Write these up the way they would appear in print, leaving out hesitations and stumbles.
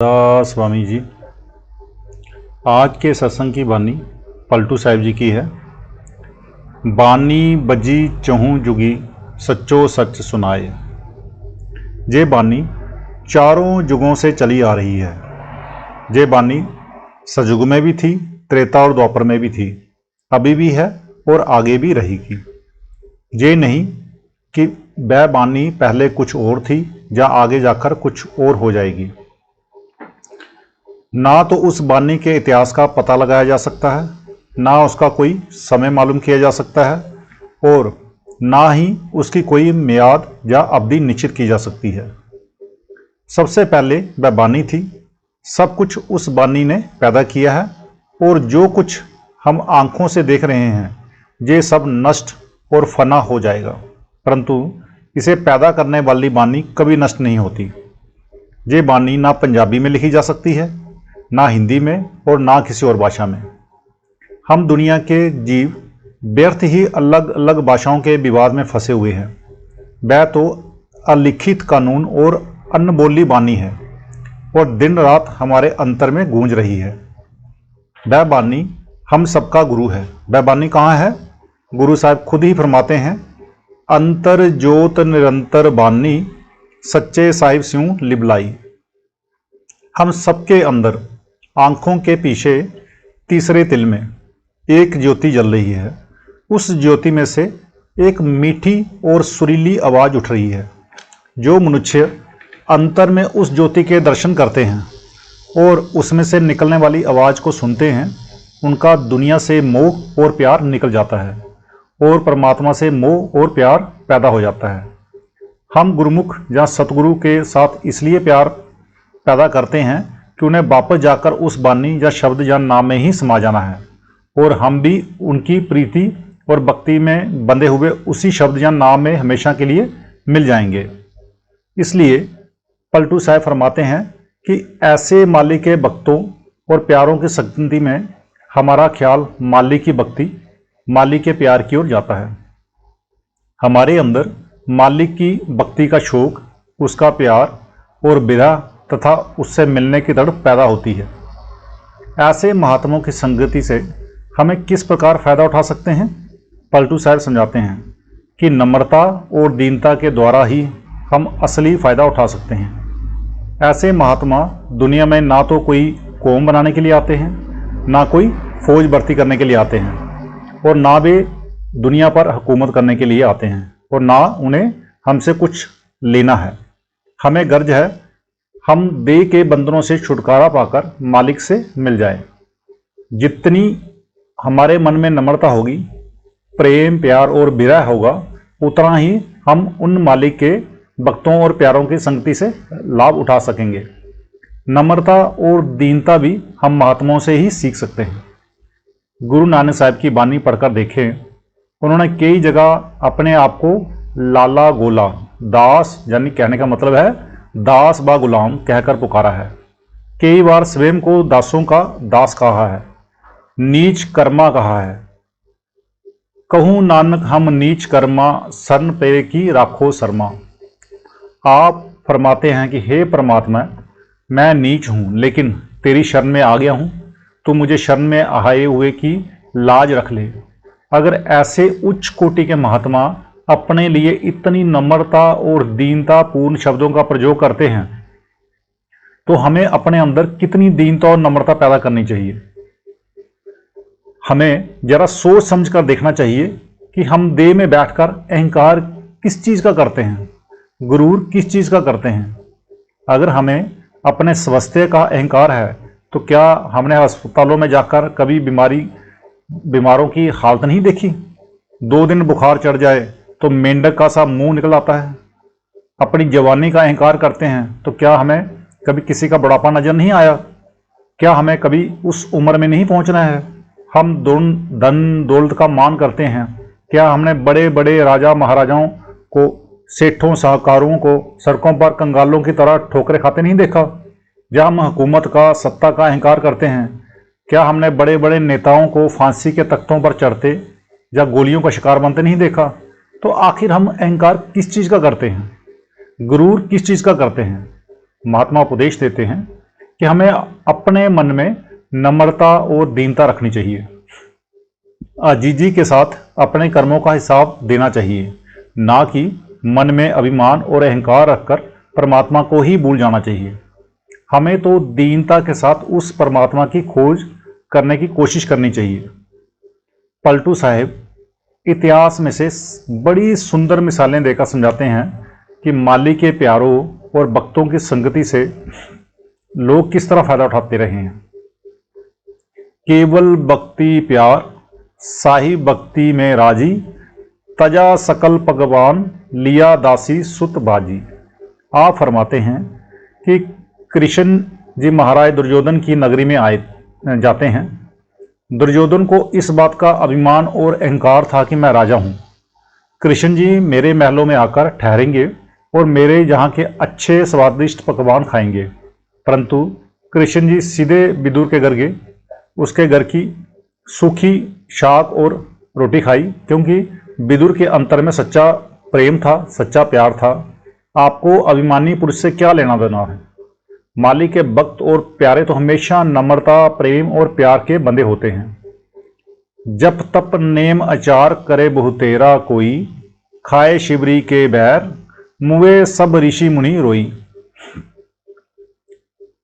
स्वामी जी, आज के सत्संग की बानी पलटू साहिब जी की है। बानी बजी चहूँ जुगी सच्चो सच सुनाए। ये बानी चारों जुगों से चली आ रही है। ये बानी सतयुग में भी थी, त्रेता और द्वापर में भी थी, अभी भी है और आगे भी रहेगी। ये नहीं कि वह बानी पहले कुछ और थी या आगे जाकर कुछ और हो जाएगी। ना तो उस बानी के इतिहास का पता लगाया जा सकता है, ना उसका कोई समय मालूम किया जा सकता है, और ना ही उसकी कोई मियाद या अवधि निश्चित की जा सकती है। सबसे पहले वह बानी थी, सब कुछ उस बानी ने पैदा किया है, और जो कुछ हम आंखों से देख रहे हैं ये सब नष्ट और फना हो जाएगा, परंतु इसे पैदा करने वाली बानी कभी नष्ट नहीं होती। ये बानी ना पंजाबी में लिखी जा सकती है, ना हिंदी में, और ना किसी और भाषा में। हम दुनिया के जीव व्यर्थ ही अलग अलग भाषाओं के विवाद में फंसे हुए हैं। वह तो अलिखित कानून और अनबोली बानी है, और दिन रात हमारे अंतर में गूंज रही है। वह बानी हम सबका गुरु है। वह बानी कहाँ है? गुरु साहब खुद ही फरमाते हैं, अंतर जोत निरंतर बानी सच्चे साहिब स्यूं लिबलाई। हम सबके अंदर आंखों के पीछे तीसरे तिल में एक ज्योति जल रही है। उस ज्योति में से एक मीठी और सुरीली आवाज़ उठ रही है। जो मनुष्य अंतर में उस ज्योति के दर्शन करते हैं और उसमें से निकलने वाली आवाज़ को सुनते हैं, उनका दुनिया से मोह और प्यार निकल जाता है और परमात्मा से मोह और प्यार पैदा हो जाता है। हम गुरुमुख या सतगुरु के साथ इसलिए प्यार पैदा करते हैं कि उन्हें वापस जाकर उस बानी या शब्द या नाम में ही समा जाना है, और हम भी उनकी प्रीति और भक्ति में बंधे हुए उसी शब्द या नाम में हमेशा के लिए मिल जाएंगे। इसलिए पलटू साहब फरमाते हैं कि ऐसे मालिक के भक्तों और प्यारों की संगति में हमारा ख्याल मालिक की भक्ति, मालिक के प्यार की ओर जाता है। हमारे अंदर मालिक की भक्ति का शौक, उसका प्यार और विरह तथा उससे मिलने की तड़प पैदा होती है। ऐसे महात्माओं की संगति से हमें किस प्रकार फायदा उठा सकते हैं? पलटू साहब समझाते हैं कि नम्रता और दीनता के द्वारा ही हम असली फायदा उठा सकते हैं। ऐसे महात्मा दुनिया में ना तो कोई कौम बनाने के लिए आते हैं, ना कोई फौज भर्ती करने के लिए आते हैं, और ना वे दुनिया पर हुकूमत करने के लिए आते हैं, और ना उन्हें हमसे कुछ लेना है। हमें गर्ज है हम देह के बंधनों से छुटकारा पाकर मालिक से मिल जाए। जितनी हमारे मन में नम्रता होगी, प्रेम प्यार और विरह होगा, उतना ही हम उन मालिक के भक्तों और प्यारों की संगति से लाभ उठा सकेंगे। नम्रता और दीनता भी हम महात्माओं से ही सीख सकते हैं। गुरु नानक साहब की बानी पढ़कर देखें, उन्होंने कई जगह अपने आप को लाला गोला दास, यानी कहने का मतलब है दास बा गुलाम कहकर पुकारा है। कई बार स्वयं को दासों का दास कहा है, नीच कर्मा कहा है। कहूँ नानक हम नीच कर्मा, शरण पे की राखो शर्मा। आप फरमाते हैं कि हे परमात्मा, मैं नीच हूँ लेकिन तेरी शरण में आ गया हूँ, तो मुझे शरण में आए हुए की लाज रख ले। अगर ऐसे उच्च कोटि के महात्मा अपने लिए इतनी नम्रता और दीनता पूर्ण शब्दों का प्रयोग करते हैं, तो हमें अपने अंदर कितनी दीनता और नम्रता पैदा करनी चाहिए। हमें जरा सोच समझ कर देखना चाहिए कि हम देह में बैठकर अहंकार किस चीज का करते हैं, गुरूर किस चीज का करते हैं। अगर हमें अपने स्वास्थ्य का अहंकार है, तो क्या हमने अस्पतालों में जाकर कभी बीमारों की हालत नहीं देखी? 2 दिन बुखार चढ़ जाए तो मेंढक का सा मुंह निकल आता है। अपनी जवानी का अहंकार करते हैं, तो क्या हमें कभी किसी का बुढ़ापा नजर नहीं आया? क्या हमें कभी उस उम्र में नहीं पहुंचना है? हम धन दौलत का मान करते हैं, क्या हमने बड़े बड़े राजा महाराजाओं को, सेठों साहूकारों को सड़कों पर कंगालों की तरह ठोकरे खाते नहीं देखा? या हम हुकूमत का, सत्ता का अहंकार करते हैं, क्या हमने बड़े बड़े नेताओं को फांसी के तख्तों पर चढ़ते या गोलियों का शिकार बनते नहीं देखा? तो आखिर हम अहंकार किस चीज का करते हैं, गुरूर किस चीज का करते हैं? महात्मा उपदेश देते हैं कि हमें अपने मन में नम्रता और दीनता रखनी चाहिए। आजीजी के साथ अपने कर्मों का हिसाब देना चाहिए, ना कि मन में अभिमान और अहंकार रखकर परमात्मा को ही भूल जाना चाहिए। हमें तो दीनता के साथ उस परमात्मा की खोज करने की कोशिश करनी चाहिए। पलटू साहब इतिहास में से बड़ी सुंदर मिसालें देकर समझाते हैं कि माली के प्यारों और भक्तों की संगति से लोग किस तरह फायदा उठाते रहे हैं। केवल भक्ति प्यार साहिब भक्ति में राजी, तजा सकल भगवान लिया दासी सुत बाजी। आप फरमाते हैं कि कृष्ण जी महाराज दुर्योधन की नगरी में जाते हैं। दुर्योधन को इस बात का अभिमान और अहंकार था कि मैं राजा हूँ। कृष्ण जी मेरे महलों में आकर ठहरेंगे और मेरे यहाँ के अच्छे स्वादिष्ट पकवान खाएंगे। परंतु कृष्ण जी सीधे विदुर के घर गए, उसके घर की सूखी शाक और रोटी खाई, क्योंकि विदुर के अंतर में सच्चा प्रेम था, सच्चा प्यार था। आपको अभिमानी पुरुष से क्या लेना देना है। माली के भक्त और प्यारे तो हमेशा नम्रता, प्रेम और प्यार के बंधे होते हैं। जप तप नेम आचार करे बहुतेरा कोई, खाए शिवरी के बैर मुए सब ऋषि मुनि रोई।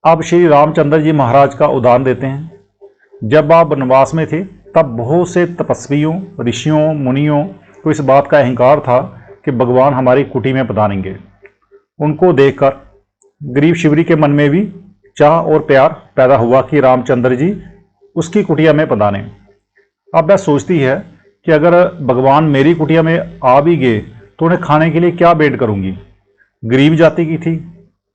अब श्री रामचंद्र जी महाराज का उदाहरण देते हैं। जब आप वनवास में थे तब बहुत से तपस्वियों, ऋषियों, मुनियों को इस बात का अहंकार था कि भगवान हमारी कुटी में पधारेंगे। उनको देखकर गरीब शिवरी के मन में भी चाह और प्यार पैदा हुआ कि रामचंद्र जी उसकी कुटिया में पधारें। अब वह सोचती है कि अगर भगवान मेरी कुटिया में आ भी गए तो उन्हें खाने के लिए क्या भेंट करूंगी। गरीब जाति की थी,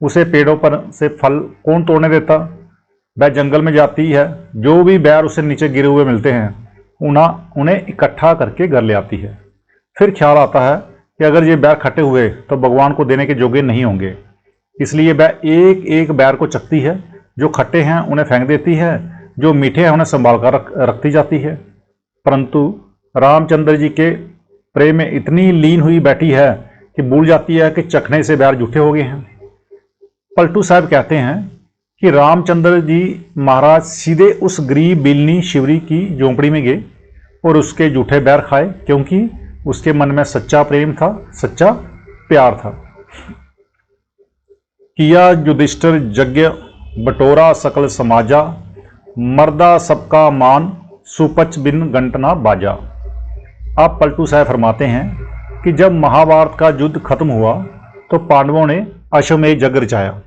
उसे पेड़ों पर से फल कौन तोड़ने देता। वह जंगल में जाती है, जो भी बैर उसे नीचे गिरे हुए मिलते हैं उन्हें इकट्ठा करके घर ले आती है। फिर ख्याल आता है कि अगर ये बैर खट्टे हुए तो भगवान को देने के योग्य नहीं होंगे, इसलिए वह एक एक बैर को चखती है। जो खट्टे हैं उन्हें फेंक देती है, जो मीठे हैं उन्हें संभाल कर रखती जाती है। परंतु रामचंद्र जी के प्रेम में इतनी लीन हुई बैठी है कि भूल जाती है कि चखने से बैर जूठे हो गए हैं। पलटू साहब कहते हैं कि रामचंद्र जी महाराज सीधे उस गरीब बिलनी शिवरी की झोंपड़ी में गए और उसके जूठे बैर खाए, क्योंकि उसके मन में सच्चा प्रेम था, सच्चा प्यार था। किया युधिष्ठिर यज्ञ बटोरा सकल समाजा, मर्दा सबका मान सुपच बिन घंटना बाजा। आप पलटू साहब फरमाते हैं कि जब महाभारत का युद्ध खत्म हुआ तो पांडवों ने अश्वमेध यज्ञ रचाया।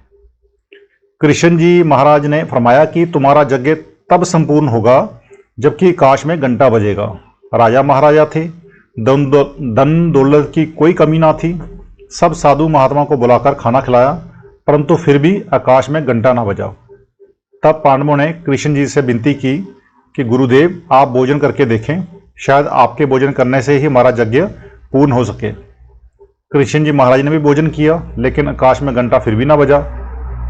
कृष्ण जी महाराज ने फरमाया कि तुम्हारा यज्ञ तब संपूर्ण होगा जबकि आकाश में घंटा बजेगा। राजा महाराजा थे, धन दौलत की कोई कमी ना थी। सब साधु महात्मा को बुलाकर खाना खिलाया, परंतु फिर भी आकाश में घंटा ना बजा। तब पांडवों ने कृष्ण जी से विनती की कि गुरुदेव आप भोजन करके देखें, शायद आपके भोजन करने से ही हमारा यज्ञ पूर्ण हो सके। कृष्ण जी महाराज ने भी भोजन किया, लेकिन आकाश में घंटा फिर भी ना बजा।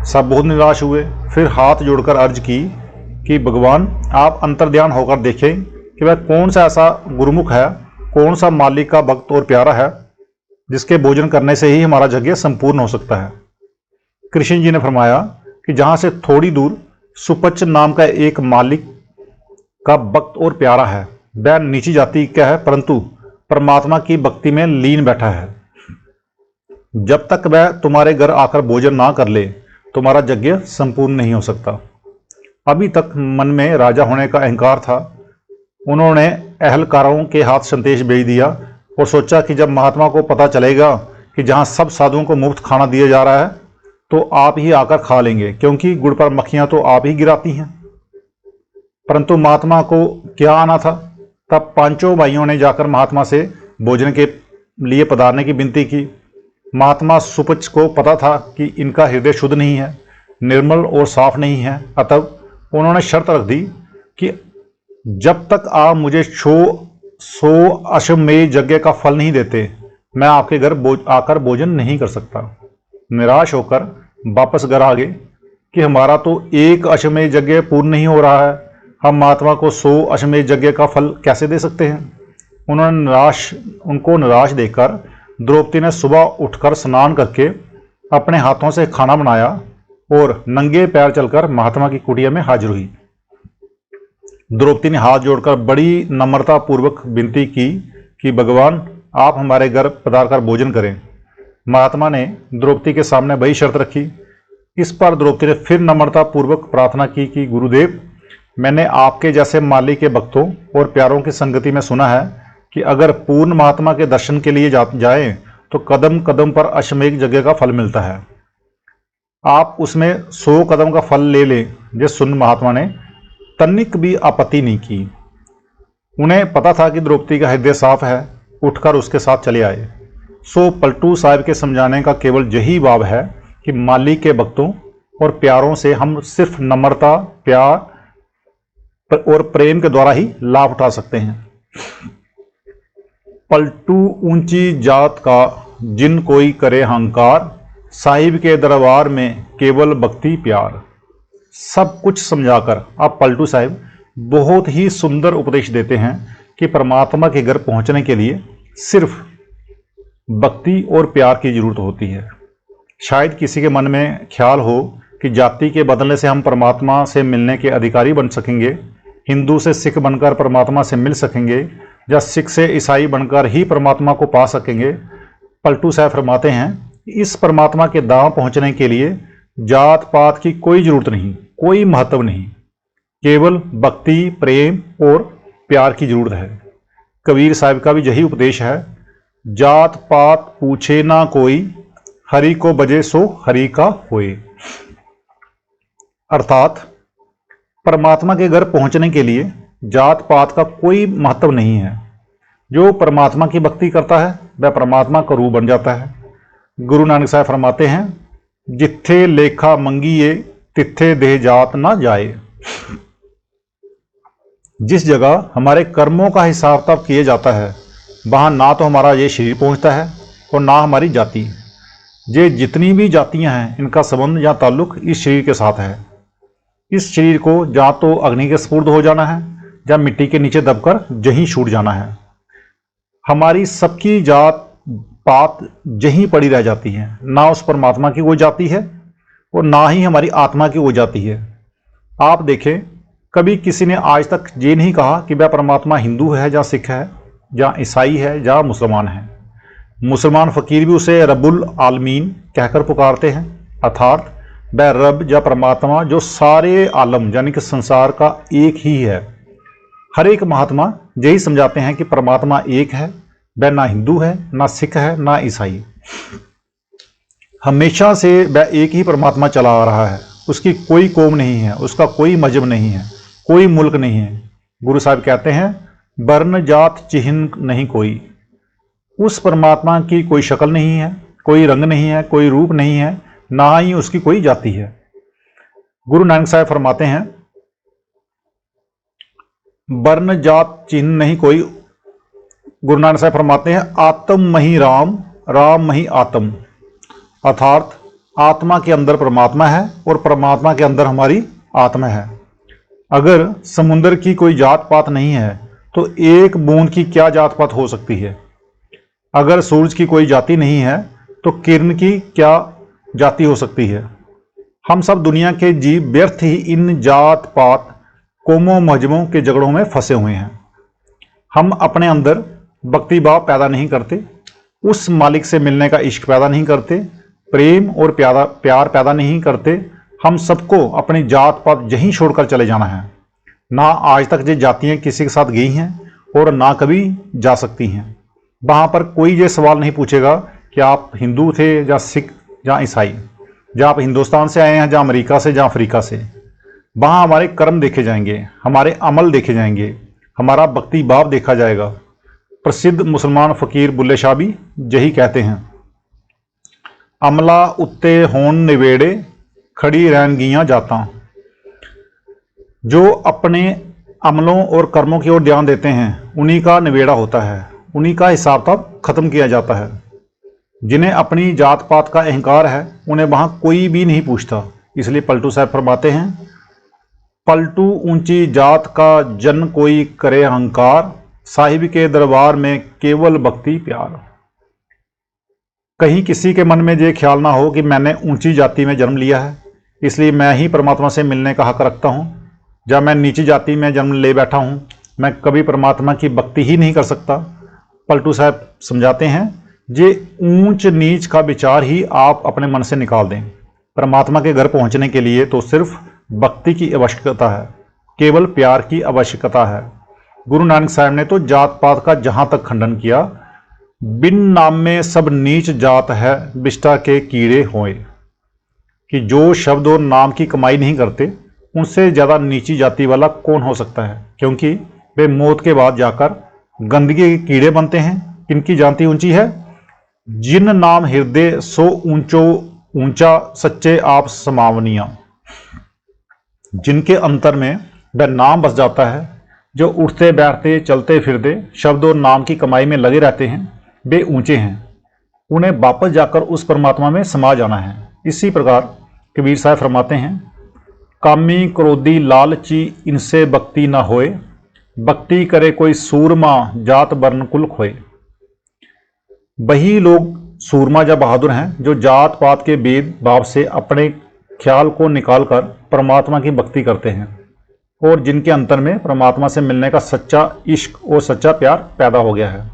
सब बहुत निराश हुए। फिर हाथ जोड़कर अर्ज की कि भगवान आप अंतर्ध्यान होकर देखें कि वह कौन सा ऐसा गुरुमुख है, कौन सा मालिक का भक्त और प्यारा है जिसके भोजन करने से ही हमारा यज्ञ संपूर्ण हो सकता है। कृष्ण जी ने फरमाया कि जहाँ से थोड़ी दूर सुपच नाम का एक मालिक का भक्त और प्यारा है। वह नीची जाति का है, परंतु परमात्मा की भक्ति में लीन बैठा है। जब तक वह तुम्हारे घर आकर भोजन ना कर ले तुम्हारा यज्ञ संपूर्ण नहीं हो सकता। अभी तक मन में राजा होने का अहंकार था। उन्होंने अहलकारों के हाथ संदेश भेज दिया और सोचा कि जब महात्मा को पता चलेगा कि जहाँ सब साधुओं को मुफ्त खाना दिया जा रहा है तो आप ही आकर खा लेंगे, क्योंकि गुड़ पर मक्खियाँ तो आप ही गिराती हैं। परंतु महात्मा को क्या आना था। तब पांचों भाइयों ने जाकर महात्मा से भोजन के लिए पधारने की विनती की। महात्मा सुपच को पता था कि इनका हृदय शुद्ध नहीं है, निर्मल और साफ नहीं है। अतः उन्होंने शर्त रख दी कि जब तक आप मुझे 100 अश्वमेध यज्ञ का फल नहीं देते मैं आपके घर आकर भोजन नहीं कर सकता। निराश होकर वापस घर आ गए कि हमारा तो एक अश्वमेध यज्ञ पूर्ण नहीं हो रहा है, हम महात्मा को 100 अश्वमेध यज्ञ का फल कैसे दे सकते हैं। उनको निराश देखकर द्रौपदी ने सुबह उठकर स्नान करके अपने हाथों से खाना बनाया और नंगे पैर चलकर महात्मा की कुटिया में हाजिर हुई। द्रौपदी ने हाथ जोड़कर बड़ी नम्रता पूर्वक विनती की कि भगवान आप हमारे घर पधार कर भोजन करें। महात्मा ने द्रौपदी के सामने वही शर्त रखी। इस पर द्रौपदी ने फिर नम्रता पूर्वक प्रार्थना की कि गुरुदेव, मैंने आपके जैसे माली के भक्तों और प्यारों की संगति में सुना है कि अगर पूर्ण महात्मा के दर्शन के लिए जाएं तो कदम कदम पर अश्वमेध यज्ञ का फल मिलता है। आप उसमें 100 कदम का फल ले लें। ये सुन महात्मा ने तनिक भी आपत्ति नहीं की। उन्हें पता था कि द्रौपदी का हृदय साफ है, उठकर उसके साथ चले आए। सो पलटू साहब के समझाने का केवल यही भाव है कि माली के भक्तों और प्यारों से हम सिर्फ नम्रता, प्यार और प्रेम के द्वारा ही लाभ उठा सकते हैं। पलटू ऊंची जात का जिन कोई करे अहंकार, साहिब के दरबार में केवल भक्ति प्यार। सब कुछ समझाकर अब पलटू साहिब बहुत ही सुंदर उपदेश देते हैं कि परमात्मा के घर पहुंचने के लिए सिर्फ भक्ति और प्यार की जरूरत होती है। शायद किसी के मन में ख्याल हो कि जाति के बदलने से हम परमात्मा से मिलने के अधिकारी बन सकेंगे, हिंदू से सिख बनकर परमात्मा से मिल सकेंगे, या सिख से ईसाई बनकर ही परमात्मा को पा सकेंगे। पलटू साहब फरमाते हैं, इस परमात्मा के दांव पहुंचने के लिए जात पात की कोई जरूरत नहीं, कोई महत्व नहीं, केवल भक्ति, प्रेम और प्यार की जरूरत है। कबीर साहब का भी यही उपदेश है, जात पात पूछे ना कोई, हरि को बजे सो हरि का होए। अर्थात परमात्मा के घर पहुंचने के लिए जात पात का कोई महत्व नहीं है। जो परमात्मा की भक्ति करता है वह परमात्मा का रूप बन जाता है। गुरु नानक साहब फरमाते हैं, जिथे लेखा मंगीए तिथे देह जात ना जाए। जिस जगह हमारे कर्मों का हिसाब किताब किया जाता है वहां ना तो हमारा ये शरीर पहुंचता है और ना हमारी जाति। ये जितनी भी जातियां हैं इनका संबंध या ताल्लुक इस शरीर के साथ है। इस शरीर को या तो अग्नि के स्पुर्द हो जाना है या मिट्टी के नीचे दबकर यहीं छूट जाना है। हमारी सबकी जात पात यहीं पड़ी रह जाती है। ना उस परमात्मा की वो जाति है और ना ही हमारी आत्मा की वो जाति है। आप देखें, कभी किसी ने आज तक ये नहीं कहा कि वह परमात्मा हिंदू है या सिख है या ईसाई है या मुसलमान है। मुसलमान फकीर भी उसे रब्बुल आलमीन कहकर पुकारते हैं, अर्थात वह रब या परमात्मा जो सारे आलम यानी कि संसार का एक ही है। हर एक महात्मा यही समझाते हैं कि परमात्मा एक है, वह ना हिंदू है, ना सिख है, ना ईसाई। हमेशा से वह एक ही परमात्मा चला आ रहा है। उसकी कोई कौम नहीं है, उसका कोई मजहब नहीं है, कोई मुल्क नहीं है। गुरु साहब कहते हैं, वर्ण जात चिन्ह नहीं कोई। उस परमात्मा की कोई शक्ल नहीं है, कोई रंग नहीं है, कोई रूप नहीं है, ना ही उसकी कोई जाति है। गुरु नानक साहब फरमाते हैं, वर्ण जात चिन्ह नहीं कोई। गुरु नानक साहब फरमाते हैं, आत्म मही राम, राम मही आत्म। अर्थात आत्मा के अंदर परमात्मा है और परमात्मा के अंदर हमारी आत्मा है। अगर समुद्र की कोई जात पात नहीं है तो एक बूंद की क्या जात पात हो सकती है। अगर सूरज की कोई जाति नहीं है तो किरण की क्या जाति हो सकती है। हम सब दुनिया के जीव व्यर्थ ही इन जात पात कौमों मजहबों के झगड़ों में फंसे हुए हैं। हम अपने अंदर भक्ति भाव पैदा नहीं करते, उस मालिक से मिलने का इश्क पैदा नहीं करते, प्रेम और प्यार पैदा नहीं करते। हम सबको अपनी जात पात यहीं छोड़कर चले जाना है। ना आज तक ये जातियाँ किसी के साथ गई हैं और ना कभी जा सकती हैं। वहाँ पर कोई ये सवाल नहीं पूछेगा कि आप हिंदू थे या सिख या ईसाई, या आप हिंदुस्तान से आए हैं या अमेरिका से या अफ्रीका से। वहाँ हमारे कर्म देखे जाएंगे, हमारे अमल देखे जाएंगे, हमारा भक्ति भाव देखा जाएगा। प्रसिद्ध मुसलमान फकीर बुल्ले शाह भी यही कहते हैं, अमला उत्ते होन निवेड़े खड़ी रहन गियां जाता। जो अपने अमलों और कर्मों की ओर ध्यान देते हैं उन्हीं का निवेड़ा होता है, उन्हीं का हिसाब किताब खत्म किया जाता है। जिन्हें अपनी जात पात का अहंकार है उन्हें वहां कोई भी नहीं पूछता। इसलिए पलटू साहब फरमाते हैं, पलटू ऊंची जात का जन कोई करे अहंकार, साहिब के दरबार में केवल भक्ति प्यार। कहीं किसी के मन में ये ख्याल ना हो कि मैंने ऊंची जाति में जन्म लिया है इसलिए मैं ही परमात्मा से मिलने का हक रखता हूँ। जब मैं नीची जाति में जन्म ले बैठा हूँ, मैं कभी परमात्मा की भक्ति ही नहीं कर सकता। पलटू साहब समझाते हैं, ये ऊंच नीच का विचार ही आप अपने मन से निकाल दें। परमात्मा के घर पहुंचने के लिए तो सिर्फ भक्ति की आवश्यकता है, केवल प्यार की आवश्यकता है। गुरु नानक साहब ने तो जात पात का जहां तक खंडन किया, बिन नाम में सब नीच जात है, बिष्टा के कीड़े होए, कि जो शब्द और नाम की कमाई नहीं करते उनसे ज़्यादा नीची जाति वाला कौन हो सकता है, क्योंकि वे मौत के बाद जाकर गंदगी के कीड़े बनते हैं। किनकी जाति ऊंची है? जिन नाम हृदय सो ऊंचो ऊंचा, सच्चे आप समावनिया। जिनके अंतर में वह नाम बस जाता है, जो उठते बैठते चलते फिरते शब्द और नाम की कमाई में लगे रहते हैं, वे ऊंचे हैं। उन्हें वापस जाकर उस परमात्मा में समा जाना है। इसी प्रकार कबीर साहब फरमाते हैं, कामी क्रोधी लालची इनसे भक्ति न होए, भक्ति करे कोई सूरमा जात वर्ण कुल खोए। वही लोग सूरमा या बहादुर हैं जो जात पात के भेद भाव से अपने ख्याल को निकालकर परमात्मा की भक्ति करते हैं, और जिनके अंतर में परमात्मा से मिलने का सच्चा इश्क और सच्चा प्यार पैदा हो गया है।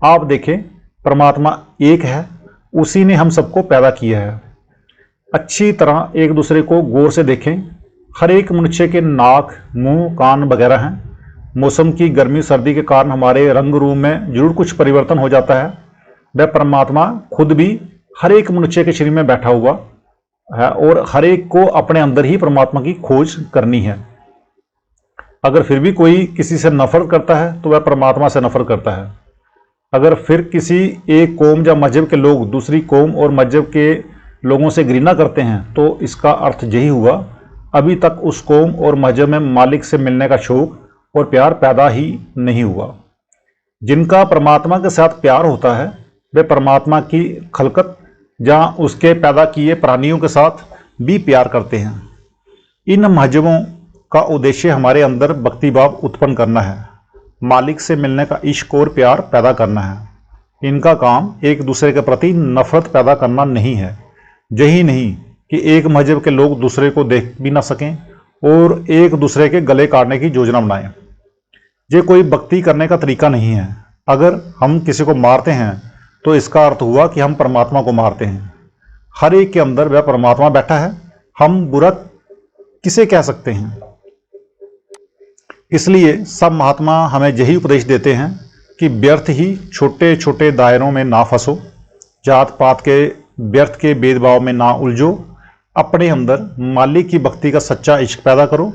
आप देखें, परमात्मा एक है, उसी ने हम सबको पैदा किया है। अच्छी तरह एक दूसरे को गौर से देखें। हर एक मनुष्य के नाक, मुंह, कान वगैरह हैं। मौसम की गर्मी सर्दी के कारण हमारे रंग रूप में जरूर कुछ परिवर्तन हो जाता है। वह परमात्मा खुद भी हर एक मनुष्य के शरीर में बैठा हुआ है, और हर एक को अपने अंदर ही परमात्मा की खोज करनी है। अगर फिर भी कोई किसी से नफरत करता है तो वह परमात्मा से नफरत करता है। अगर फिर किसी एक कौम या मजहब के लोग दूसरी कौम और मजहब के लोगों से घृणा करते हैं, तो इसका अर्थ यही हुआ, अभी तक उस कौम और मजहब में मालिक से मिलने का शौक और प्यार पैदा ही नहीं हुआ। जिनका परमात्मा के साथ प्यार होता है, वे परमात्मा की खलकत या उसके पैदा किए प्राणियों के साथ भी प्यार करते हैं। इन मजहबों का उद्देश्य हमारे अंदर भक्ति भाव उत्पन्न करना है, मालिक से मिलने का इश्क और प्यार पैदा करना है। इनका काम एक दूसरे के प्रति नफरत पैदा करना नहीं है। यही नहीं कि एक मजहब के लोग दूसरे को देख भी ना सकें और एक दूसरे के गले काटने की योजना बनाएं। ये कोई भक्ति करने का तरीका नहीं है। अगर हम किसी को मारते हैं तो इसका अर्थ हुआ कि हम परमात्मा को मारते हैं। हर एक के अंदर वह परमात्मा बैठा है, हम बुरा किसे कह सकते हैं? इसलिए सब महात्मा हमें यही उपदेश देते हैं कि व्यर्थ ही छोटे छोटे दायरों में ना फंसो, जात पात के व्यर्थ के भेदभाव में ना उलझो, अपने अंदर मालिक की भक्ति का सच्चा इश्क पैदा करो,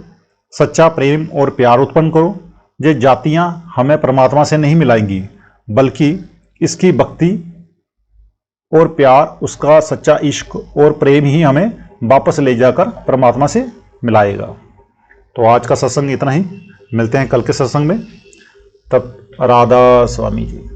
सच्चा प्रेम और प्यार उत्पन्न करो। ये जातियां हमें परमात्मा से नहीं मिलाएंगी, बल्कि इसकी भक्ति और प्यार, उसका सच्चा इश्क और प्रेम ही हमें वापस ले जाकर परमात्मा से मिलाएगा। तो आज का सत्संग इतना ही, मिलते हैं कल के सत्संग में। तब राधा स्वामी जी।